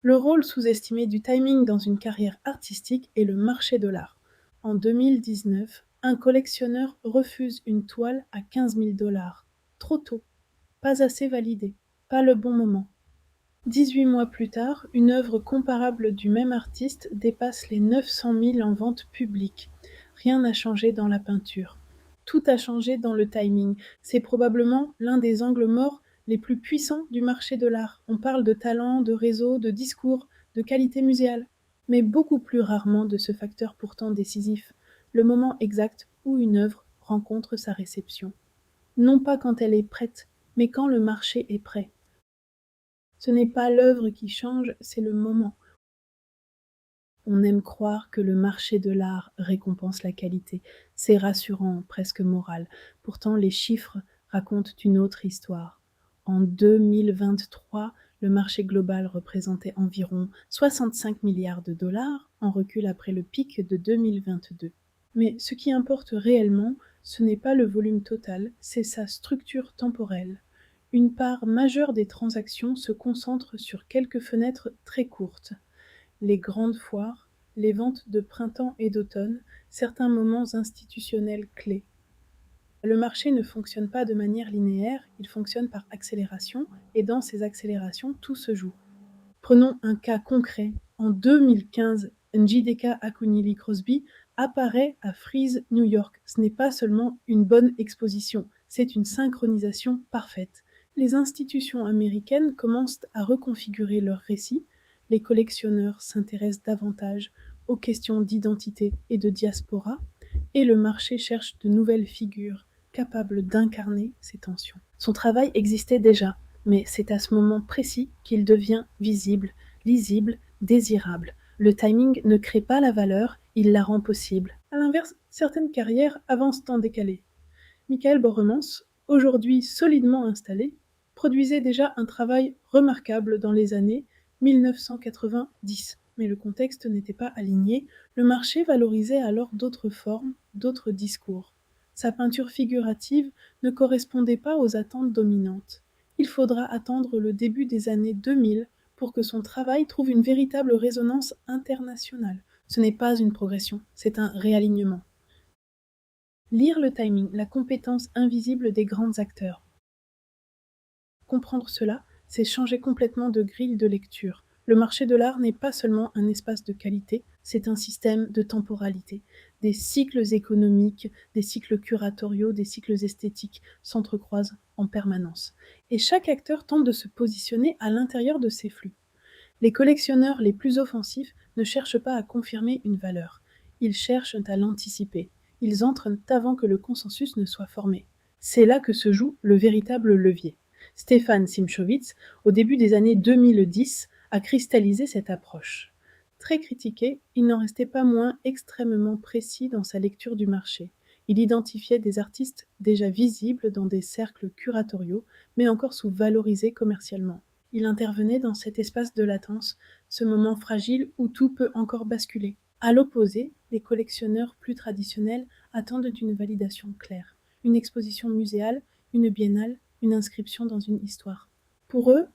Le rôle sous-estimé du timing dans une carrière artistique est le marché de l'art. En 2019, un collectionneur refuse une toile à 15 000 $. Trop tôt, pas assez validé, pas le bon moment. 18 mois plus tard, une œuvre comparable du même artiste dépasse les 900 000 en vente publique. Rien n'a changé dans la peinture. Tout a changé dans le timing. C'est probablement l'un des angles morts les plus puissants du marché de l'art. On parle de talent, de réseau, de discours, de qualité muséale, mais beaucoup plus rarement de ce facteur pourtant décisif, le moment exact où une œuvre rencontre sa réception. Non pas quand elle est prête, mais quand le marché est prêt. Ce n'est pas l'œuvre qui change, c'est le moment. On aime croire que le marché de l'art récompense la qualité. C'est rassurant, presque moral. Pourtant, les chiffres racontent une autre histoire. En 2023, le marché global représentait environ 65 milliards de dollars, en recul après le pic de 2022. Mais ce qui importe réellement, ce n'est pas le volume total, c'est sa structure temporelle. Une part majeure des transactions se concentre sur quelques fenêtres très courtes. Les grandes foires, les ventes de printemps et d'automne, certains moments institutionnels clés. Le marché ne fonctionne pas de manière linéaire, il fonctionne par accélération, et dans ces accélérations, tout se joue. Prenons un cas concret. En 2015, Njideka Akunyili Crosby apparaît à Frieze, New York. Ce n'est pas seulement une bonne exposition, c'est une synchronisation parfaite. Les institutions américaines commencent à reconfigurer leurs récits, les collectionneurs s'intéressent davantage aux questions d'identité et de diaspora, et le marché cherche de nouvelles figures capables d'incarner ces tensions. Son travail existait déjà, mais c'est à ce moment précis qu'il devient visible, lisible, désirable. Le timing ne crée pas la valeur, il la rend possible. À l'inverse, certaines carrières avancent en décalé. Michael Boremans, aujourd'hui solidement installé, produisait déjà un travail remarquable dans les années 1990. Mais le contexte n'était pas aligné, le marché valorisait alors d'autres formes, d'autres discours. Sa peinture figurative ne correspondait pas aux attentes dominantes. Il faudra attendre le début des années 2000 pour que son travail trouve une véritable résonance internationale. Ce n'est pas une progression, c'est un réalignement. Lire le timing, la compétence invisible des grands acteurs. Comprendre cela, c'est changer complètement de grille de lecture. Le marché de l'art n'est pas seulement un espace de qualité, c'est un système de temporalité. Des cycles économiques, des cycles curatoriaux, des cycles esthétiques s'entrecroisent en permanence. Et chaque acteur tente de se positionner à l'intérieur de ces flux. Les collectionneurs les plus offensifs ne cherchent pas à confirmer une valeur, ils cherchent à l'anticiper. Ils entrent avant que le consensus ne soit formé. C'est là que se joue le véritable levier. Stefan Simchowitz, au début des années 2010, a cristallisé cette approche. Très critiqué, il n'en restait pas moins extrêmement précis dans sa lecture du marché. Il identifiait des artistes déjà visibles dans des cercles curatoriaux, mais encore sous-valorisés commercialement. Il intervenait dans cet espace de latence, ce moment fragile où tout peut encore basculer. À l'opposé, les collectionneurs plus traditionnels attendent une validation claire, une exposition muséale, une biennale, une inscription dans une histoire. Pour eux,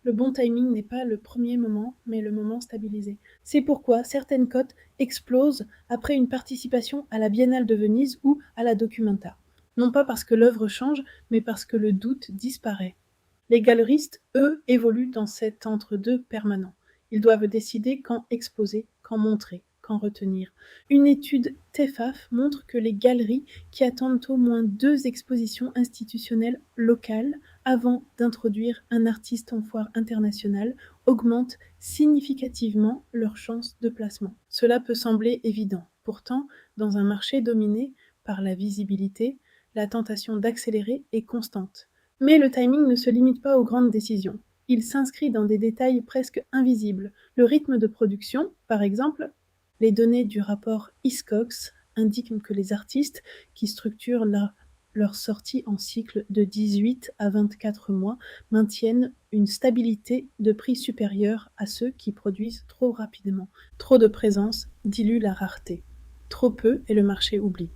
le bon timing n'est pas le premier moment, mais le moment stabilisé. C'est pourquoi certaines cotes explosent après une participation à la Biennale de Venise ou à la Documenta. Non pas parce que l'œuvre change, mais parce que le doute disparaît. Les galeristes, eux, évoluent dans cet entre-deux permanent. Ils doivent décider quand exposer, quand montrer, quand retenir. Une étude TEFAF montre que les galeries qui attendent au moins 2 expositions institutionnelles locales avant d'introduire un artiste en foire internationale augmentent significativement leurs chances de placement. Cela peut sembler évident. Pourtant, dans un marché dominé par la visibilité, la tentation d'accélérer est constante. Mais le timing ne se limite pas aux grandes décisions. Il s'inscrit dans des détails presque invisibles. Le rythme de production, par exemple. Les données du rapport Hiscox indiquent que les artistes qui structurent leur sortie en cycle de 18 à 24 mois maintiennent une stabilité de prix supérieure à ceux qui produisent trop rapidement. Trop de présence dilue la rareté. Trop peu et le marché oublie.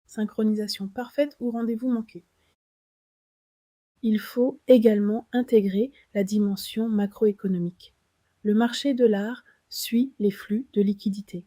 Synchronisation parfaite ou rendez-vous manqué. Il faut également intégrer la dimension macroéconomique. Le marché de l'art suit les flux de liquidités.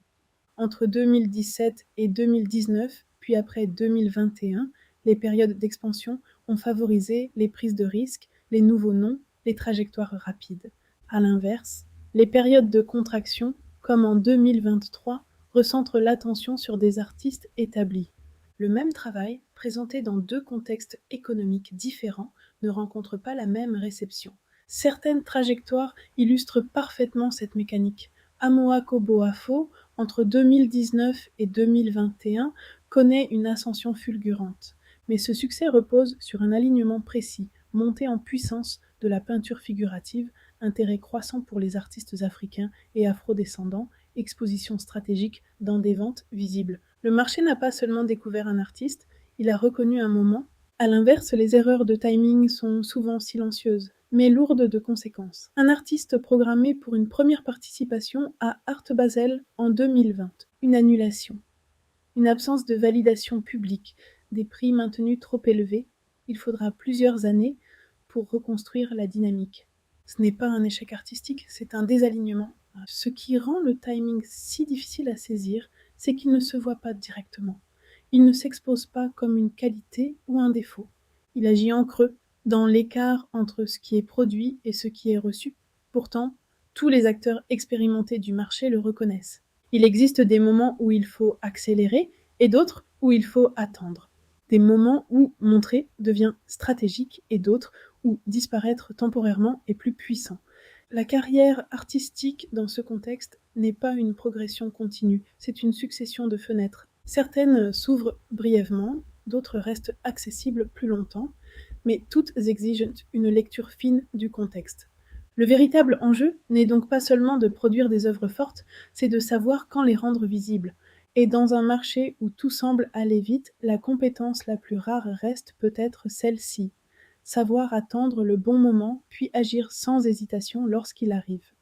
Entre 2017 et 2019, puis après 2021, les périodes d'expansion ont favorisé les prises de risques, les nouveaux noms, les trajectoires rapides. À l'inverse, les périodes de contraction, comme en 2023, recentrent l'attention sur des artistes établis. Le même travail, présenté dans deux contextes économiques différents, ne rencontre pas la même réception. Certaines trajectoires illustrent parfaitement cette mécanique. Amoako Boafo, entre 2019 et 2021, connaît une ascension fulgurante. Mais ce succès repose sur un alignement précis, montée en puissance de la peinture figurative, intérêt croissant pour les artistes africains et afrodescendants, exposition stratégique dans des ventes visibles. Le marché n'a pas seulement découvert un artiste, il a reconnu un moment. À l'inverse, les erreurs de timing sont souvent silencieuses, mais lourdes de conséquences. Un artiste programmé pour une première participation à Art Basel en 2020. Une annulation. Une absence de validation publique, des prix maintenus trop élevés. Il faudra plusieurs années pour reconstruire la dynamique. Ce n'est pas un échec artistique, c'est un désalignement. Ce qui rend le timing si difficile à saisir, c'est qu'il ne se voit pas directement. Il ne s'expose pas comme une qualité ou un défaut. Il agit en creux, dans l'écart entre ce qui est produit et ce qui est reçu. Pourtant, tous les acteurs expérimentés du marché le reconnaissent. Il existe des moments où il faut accélérer et d'autres où il faut attendre. Des moments où montrer devient stratégique et d'autres où disparaître temporairement est plus puissant. La carrière artistique dans ce contexte n'est pas une progression continue, c'est une succession de fenêtres. Certaines s'ouvrent brièvement, d'autres restent accessibles plus longtemps, mais toutes exigent une lecture fine du contexte. Le véritable enjeu n'est donc pas seulement de produire des œuvres fortes, c'est de savoir quand les rendre visibles. Et dans un marché où tout semble aller vite, la compétence la plus rare reste peut-être celle-ci. Savoir attendre le bon moment, puis agir sans hésitation lorsqu'il arrive.